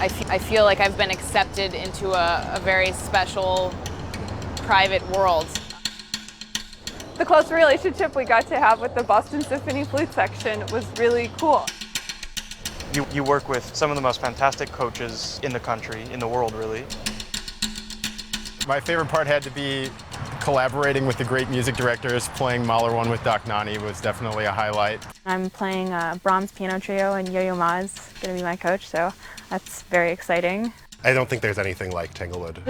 I feel like I've been accepted into a very special, private world. The close relationship we got to have with the Boston Symphony flute section was really cool. You work with some of the most fantastic coaches in the country, in the world really. My favorite part had to be collaborating with the great music directors. Playing Mahler 1 with Doc Nani was definitely a highlight. I'm playing Brahms Piano Trio, and Yo-Yo Ma's going to be my coach, so that's very exciting. I don't think there's anything like Tanglewood.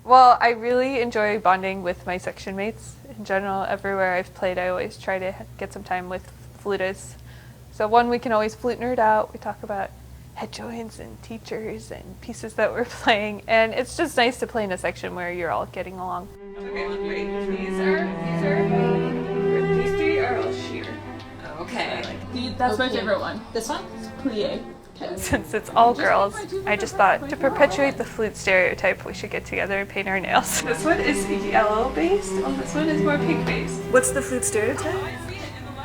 Well, I really enjoy bonding with my section mates. In general, everywhere I've played, I always try to get some time with flutists. So one, we can always flute nerd out. We talk about head joints and teachers and pieces that we're playing. And it's just nice to play in a section where you're all getting along. Okay, wait, these three are all sheer. Okay. That's my favorite one. This one? Plie. Since it's all girls, I just thought to perpetuate the flute stereotype, we should get together and paint our nails. This one is yellow based, and this one is more pink based. What's the flute stereotype?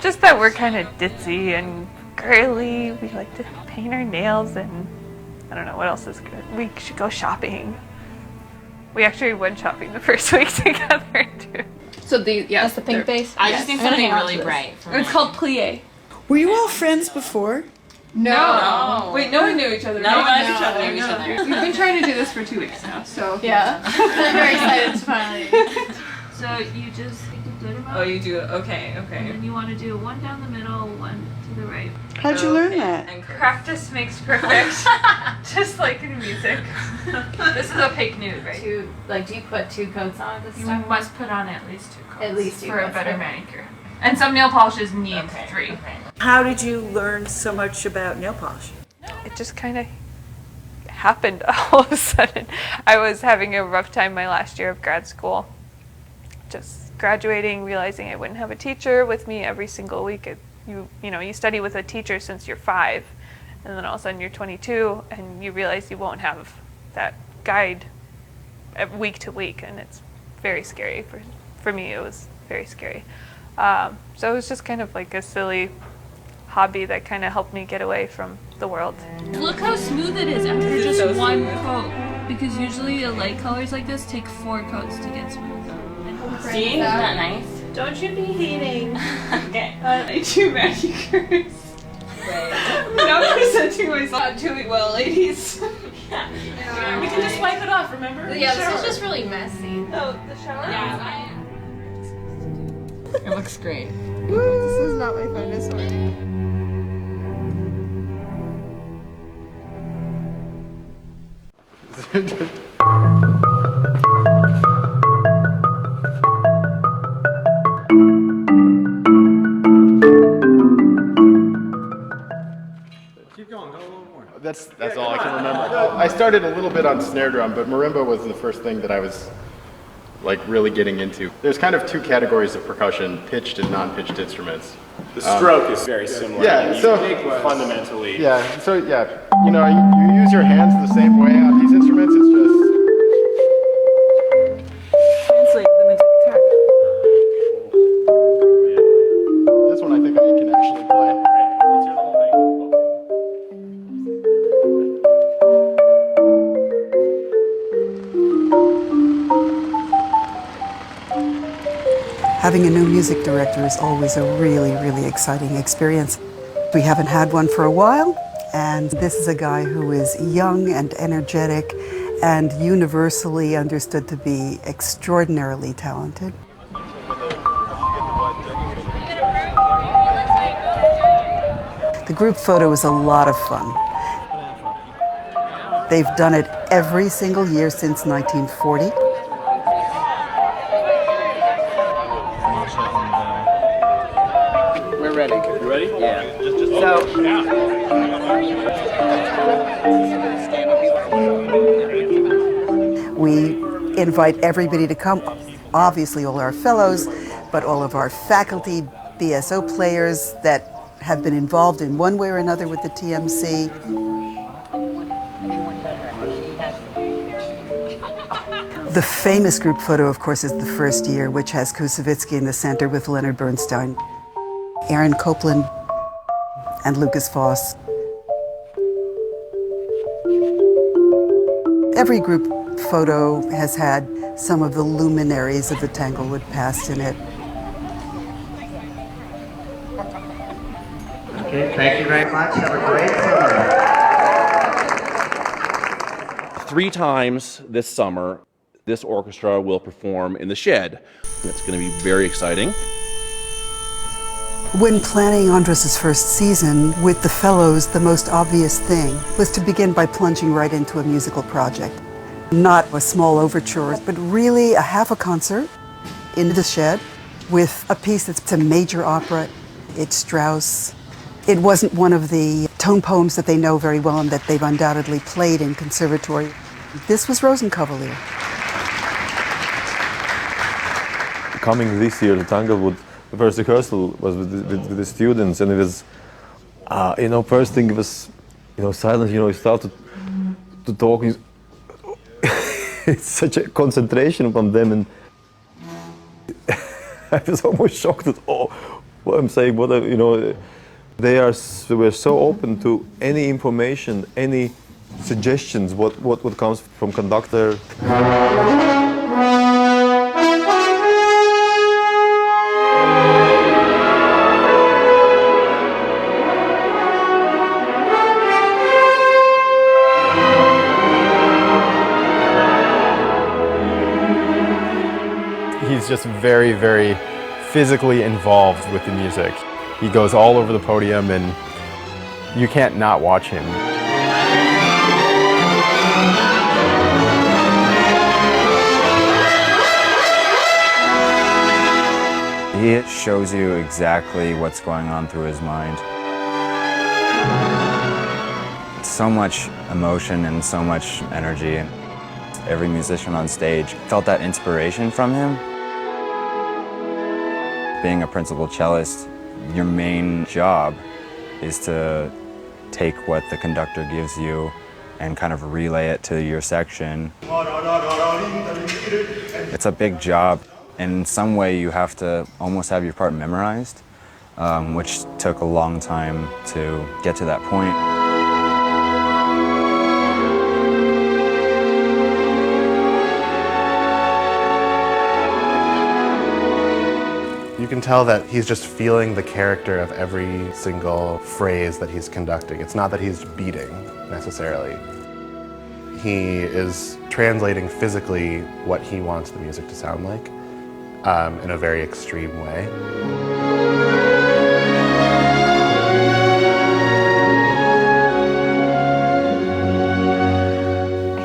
Just that we're kind of ditzy and girly. We like to paint our nails, and I don't know what else is good. We should go shopping. We actually went shopping the first week together too. So That's the pink base? I just need something really bright. It's called plie. Were you all friends before? No. Wait, no one knew each other. No one knew each other. We've been trying to do this for 2 weeks now, so. Yeah. I'm very excited to finally. So you just think a good amount. Oh, you do? Okay. And then you want to do one down the middle, one to the right. How'd you learn that? And Practice makes perfect, just like in music. This is opaque nude, right? Do you put 2 coats on this You time? must put on at least 2 coats. At least 2 for a coats, better okay. manicure. And some nail polishes need 3. How did you learn so much about nail polish? It just kind of happened all of a sudden. I was having a rough time my last year of grad school. Just graduating, realizing I wouldn't have a teacher with me every single week. You study with a teacher since you're 5, and then all of a sudden you're 22, and you realize you won't have that guide week to week, and it's very scary. For me, it was very scary. So it was just kind of like a silly hobby that kind of helped me get away from the world. Look how smooth it is after just one coat. Because usually light colors like this take 4 coats to get smooth. See? Isn't that nice? Don't you be hating. Okay. I do manicures. I'm not presenting myself too well, ladies. Yeah. We can just wipe it off, remember? Yeah, this is just really messy. Oh, the shower? Yeah. It looks great. This is not my finest work. Keep going, go a little more. That's all I can remember. I started a little bit on snare drum, but marimba was the first thing that I was really getting into. There's kind of 2 categories of percussion, pitched and non-pitched instruments. The stroke is very similar. Yeah, so fundamentally. Yeah, so you use your hands the same way on these instruments. It's just Translate them into guitar. this one I think I can actually play. Let's hear the whole Having a new music director is always a really, really exciting experience. We haven't had one for a while, and this is a guy who is young and energetic and universally understood to be extraordinarily talented. The group photo is a lot of fun. They've done it every single year since 1940. We're ready. You ready? Yeah. We invite everybody to come, obviously all our fellows, but all of our faculty, BSO players that have been involved in one way or another with the TMC. The The famous group photo, of course, is the first year, which has Kusevitsky in the center with Leonard Bernstein, Aaron Copland, and Lucas Voss. Every group photo has had some of the luminaries of the Tanglewood past in it. Okay, thank you very much. Have a great summer. 3 times this summer, this orchestra will perform in the Shed. It's going to be very exciting. When planning Andris' first season with the Fellows, the most obvious thing was to begin by plunging right into a musical project. Not a small overture, but really a half a concert in the Shed with a piece that's a major opera. It's Strauss. It wasn't one of the tone poems that they know very well and that they've undoubtedly played in conservatory. This was Rosenkavalier. Coming this year to Tanglewood, the first rehearsal was with the students, and it was, first thing it was, silence. You start to talk. It's such a concentration from them, and I was almost shocked at what I'm saying. They were so open to any information, any suggestions, what comes from conductor. He's just very, very physically involved with the music. He goes all over the podium and you can't not watch him. He shows you exactly what's going on through his mind. So much emotion and so much energy. Every musician on stage felt that inspiration from him. Being a principal cellist, your main job is to take what the conductor gives you and kind of relay it to your section. It's a big job. In some way, you have to almost have your part memorized, which took a long time to get to that point. You can tell that he's just feeling the character of every single phrase that he's conducting. It's not that he's beating, necessarily. He is translating physically what he wants the music to sound like in a very extreme way.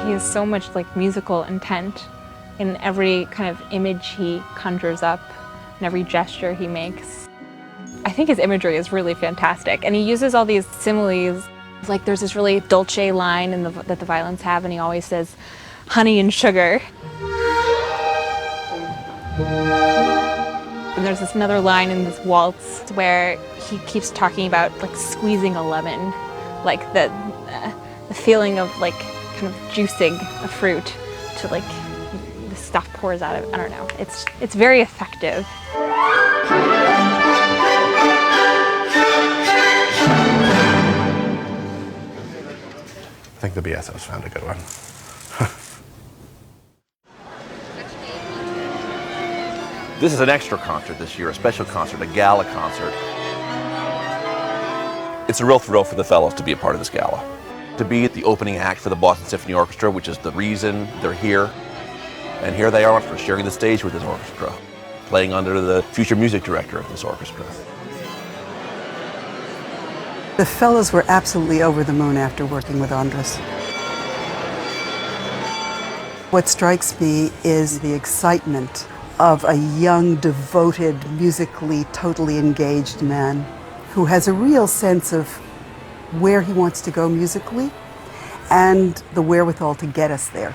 He has so much musical intent in every kind of image he conjures up, and every gesture he makes. I think his imagery is really fantastic, and he uses all these similes. There's this really dolce line that the violins have, and he always says, honey and sugar. And there's this another line in this waltz where he keeps talking about squeezing a lemon, the feeling of kind of juicing a fruit to the stuff pours out of it. I don't know. It's very effective. I think the BSOs found a good one. This is an extra concert this year, a special concert, a gala concert. It's a real thrill for the Fellows to be a part of this gala. To be the opening act for the Boston Symphony Orchestra, which is the reason they're here. And here they are sharing the stage with this orchestra, playing under the future music director of this orchestra. The Fellows were absolutely over the moon after working with Andris. What strikes me is the excitement of a young, devoted, musically totally engaged man who has a real sense of where he wants to go musically and the wherewithal to get us there.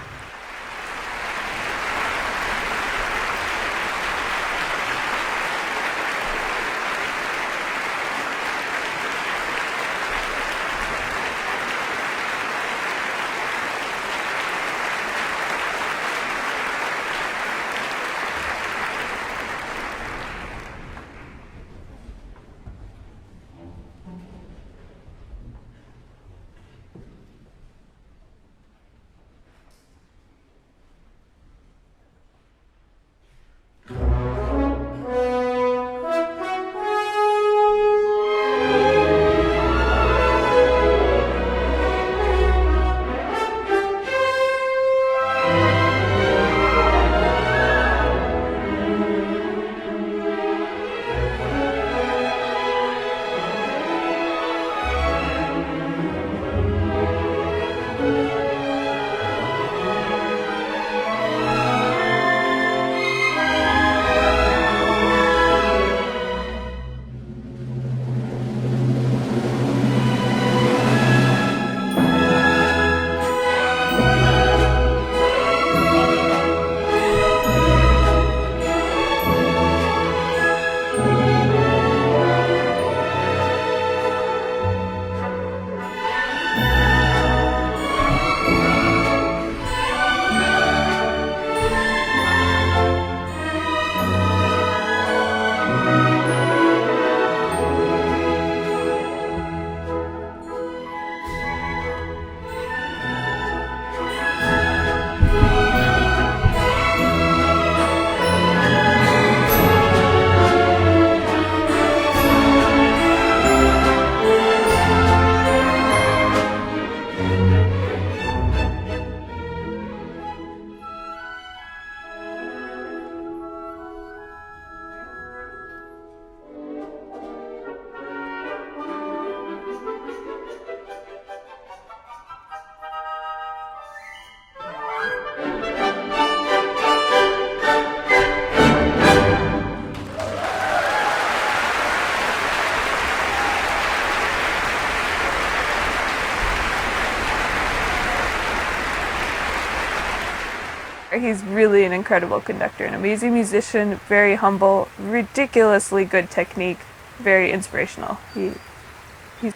He's really an incredible conductor, an amazing musician, very humble, ridiculously good technique, very inspirational. He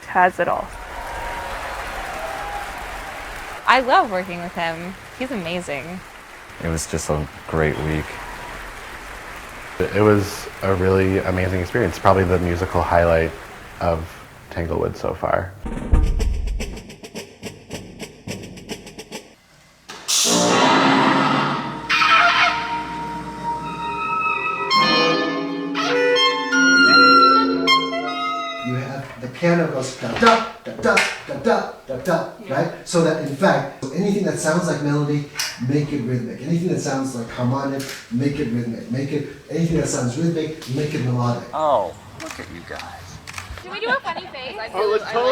has it all. I love working with him. He's amazing. It was just a great week. It was a really amazing experience, probably the musical highlight of Tanglewood so far. You have the piano goes da da da da da da da da, right? So that in fact, anything that sounds like melody, make it rhythmic. Anything that sounds like harmonic, make it rhythmic. Anything that sounds rhythmic, make it melodic. Oh, look at you guys. Should we do a funny face?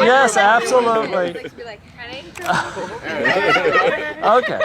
Yes, absolutely. Be like, Okay.